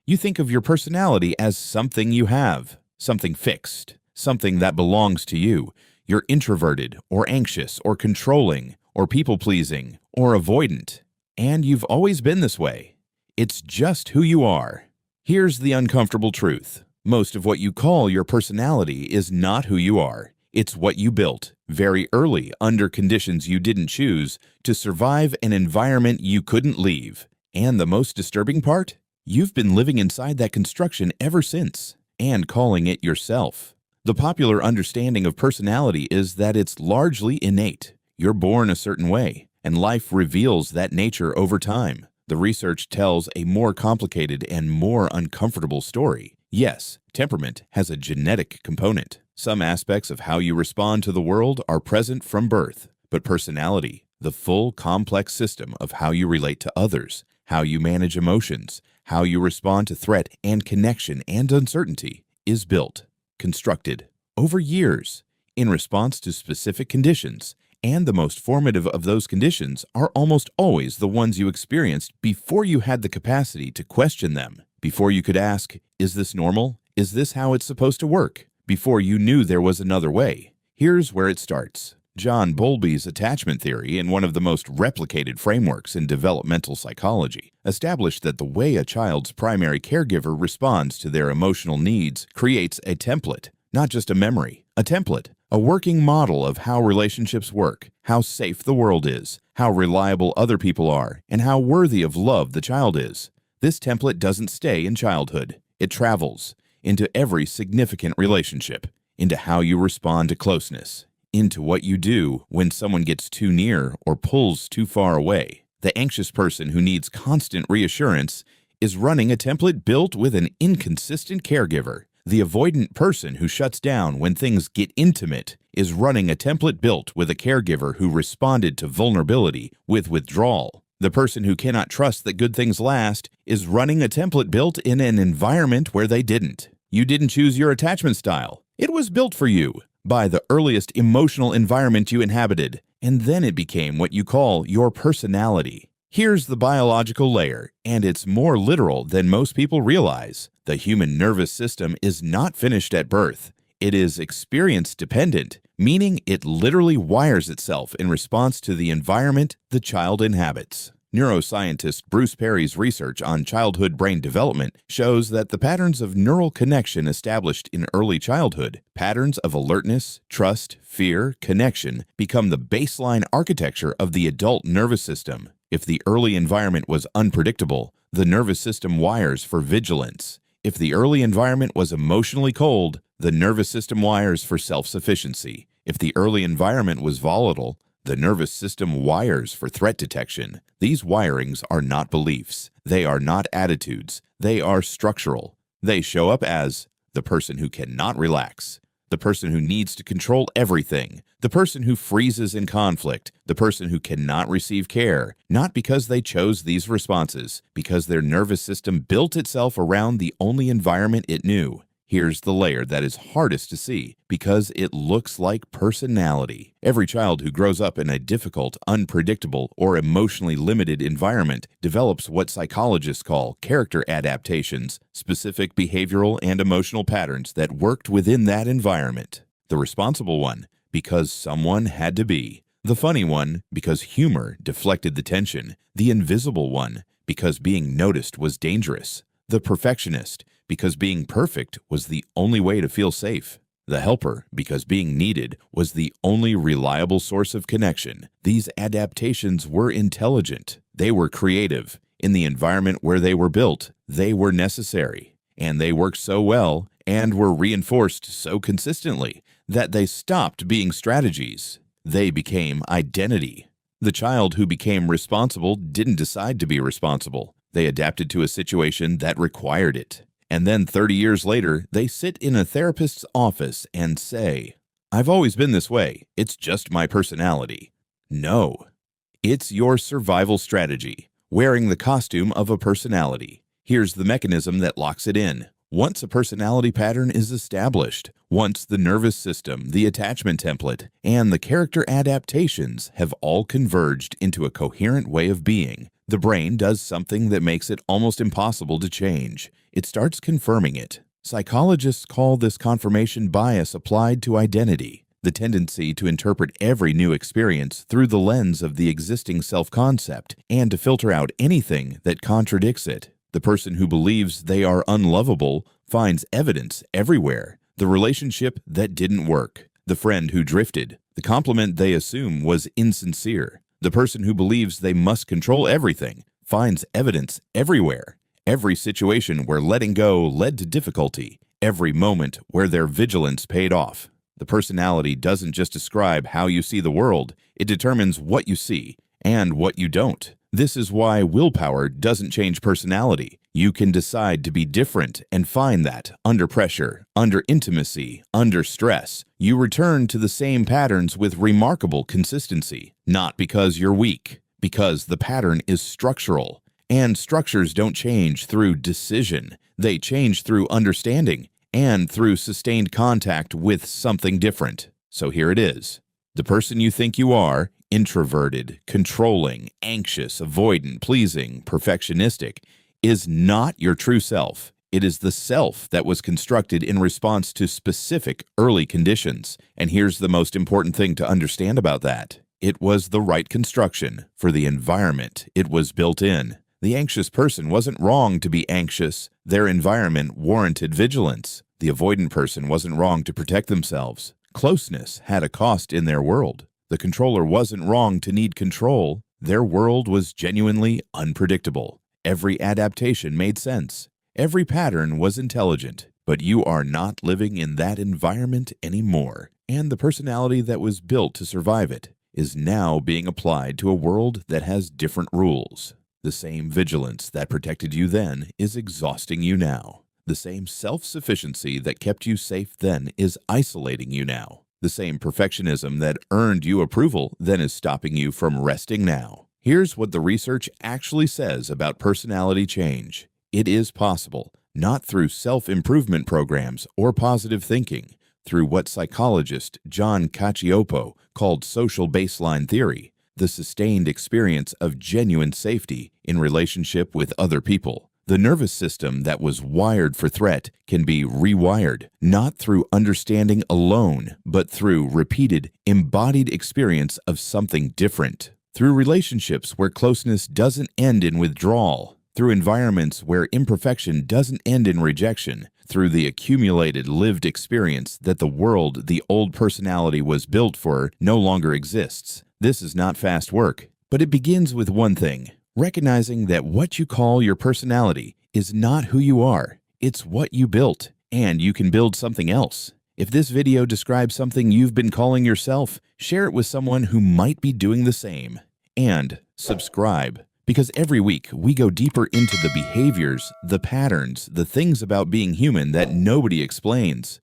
You think of your personality as something you have, something fixed, something that belongs to you. You're introverted, or anxious, or controlling, or people-pleasing, or avoidant. And you've always been this way. It's just who you are. Here's the uncomfortable truth. Most of what you call your personality is not who you are. It's what you built, very early, under conditions you didn't choose, to survive an environment you couldn't leave. And the most disturbing part? You've been living inside that construction ever since, and calling it yourself. The popular understanding of personality is that it's largely innate. You're born a certain way, and life reveals that nature over time. The research tells a more complicated and more uncomfortable story. Yes, temperament has a genetic component. Some aspects of how you respond to the world are present from birth, but personality, the full complex system of how you relate to others, how you manage emotions, how you respond to threat and connection and uncertainty, is built, constructed, over years, in response to specific conditions, and the most formative of those conditions are almost always the ones you experienced before you had the capacity to question them, before you could ask, is this normal? Is this how it's supposed to work? Before you knew there was another way. Here's where it starts. John Bowlby's attachment theory, in one of the most replicated frameworks in developmental psychology, established that the way a child's primary caregiver responds to their emotional needs creates a template, not just a memory, a template, a working model of how relationships work, how safe the world is, how reliable other people are, and how worthy of love the child is. This template doesn't stay in childhood. It travels into every significant relationship, into how you respond to closeness, into what you do when someone gets too near or pulls too far away. The anxious person who needs constant reassurance is running a template built with an inconsistent caregiver. The avoidant person who shuts down when things get intimate is running a template built with a caregiver who responded to vulnerability with withdrawal. The person who cannot trust that good things last is running a template built in an environment where they didn't. You didn't choose your attachment style. It was built for you by the earliest emotional environment you inhabited, and then it became what you call your personality. Here's the biological layer, and it's more literal than most people realize. The human nervous system is not finished at birth. It is experience-dependent, meaning it literally wires itself in response to the environment the child inhabits. Neuroscientist Bruce Perry's research on childhood brain development shows that the patterns of neural connection established in early childhood, patterns of alertness, trust, fear, connection, become the baseline architecture of the adult nervous system. If the early environment was unpredictable, the nervous system wires for vigilance. If the early environment was emotionally cold, the nervous system wires for self-sufficiency. If the early environment was volatile, the nervous system wires for threat detection. These wirings are not beliefs. They are not attitudes. They are structural. They show up as the person who cannot relax, the person who needs to control everything, the person who freezes in conflict, the person who cannot receive care, not because they chose these responses, because their nervous system built itself around the only environment it knew. Here's the layer that is hardest to see, because it looks like personality. Every child who grows up in a difficult, unpredictable, or emotionally limited environment develops what psychologists call character adaptations, specific behavioral and emotional patterns that worked within that environment. The responsible one, because someone had to be. The funny one, because humor deflected the tension. The invisible one, because being noticed was dangerous. The perfectionist, because being perfect was the only way to feel safe. The helper, because being needed was the only reliable source of connection. These adaptations were intelligent. They were creative. In the environment where they were built, they were necessary. And they worked so well and were reinforced so consistently that they stopped being strategies. They became identity. The child who became responsible didn't decide to be responsible. They adapted to a situation that required it. And then 30 years later, they sit in a therapist's office and say, "I've always been this way. It's just my personality." No, it's your survival strategy, wearing the costume of a personality. Here's the mechanism that locks it in. Once a personality pattern is established, once the nervous system, the attachment template, and the character adaptations have all converged into a coherent way of being, the brain does something that makes it almost impossible to change. It starts confirming it. Psychologists call this confirmation bias applied to identity, the tendency to interpret every new experience through the lens of the existing self-concept and to filter out anything that contradicts it. The person who believes they are unlovable finds evidence everywhere. The relationship that didn't work, the friend who drifted, the compliment they assume was insincere. The person who believes they must control everything finds evidence everywhere. Every situation where letting go led to difficulty, every moment where their vigilance paid off. The personality doesn't just describe how you see the world, it determines what you see and what you don't. This is why willpower doesn't change personality. You can decide to be different and find that under pressure, under intimacy, under stress, you return to the same patterns with remarkable consistency, not because you're weak, because the pattern is structural. And structures don't change through decision. They change through understanding and through sustained contact with something different. So here it is. The person you think you are, introverted, controlling, anxious, avoidant, pleasing, perfectionistic, is not your true self. It is the self that was constructed in response to specific early conditions. And here's the most important thing to understand about that. It was the right construction for the environment it was built in. The anxious person wasn't wrong to be anxious. Their environment warranted vigilance. The avoidant person wasn't wrong to protect themselves. Closeness had a cost in their world. The controller wasn't wrong to need control. Their world was genuinely unpredictable. Every adaptation made sense. Every pattern was intelligent. But you are not living in that environment anymore. And the personality that was built to survive it is now being applied to a world that has different rules. The same vigilance that protected you then is exhausting you now. The same self-sufficiency that kept you safe then is isolating you now. The same perfectionism that earned you approval then is stopping you from resting now. Here's what the research actually says about personality change. It is possible, not through self-improvement programs or positive thinking, through what psychologist John Cacioppo called social baseline theory, the sustained experience of genuine safety in relationship with other people. The nervous system that was wired for threat can be rewired, not through understanding alone, but through repeated, embodied experience of something different. Through relationships where closeness doesn't end in withdrawal, through environments where imperfection doesn't end in rejection, through the accumulated lived experience that the world the old personality was built for no longer exists. This is not fast work, but it begins with one thing: recognizing that what you call your personality is not who you are. It's what you built, and you can build something else. If this video describes something you've been calling yourself, share it with someone who might be doing the same. And subscribe, because every week we go deeper into the behaviors, the patterns, the things about being human that nobody explains.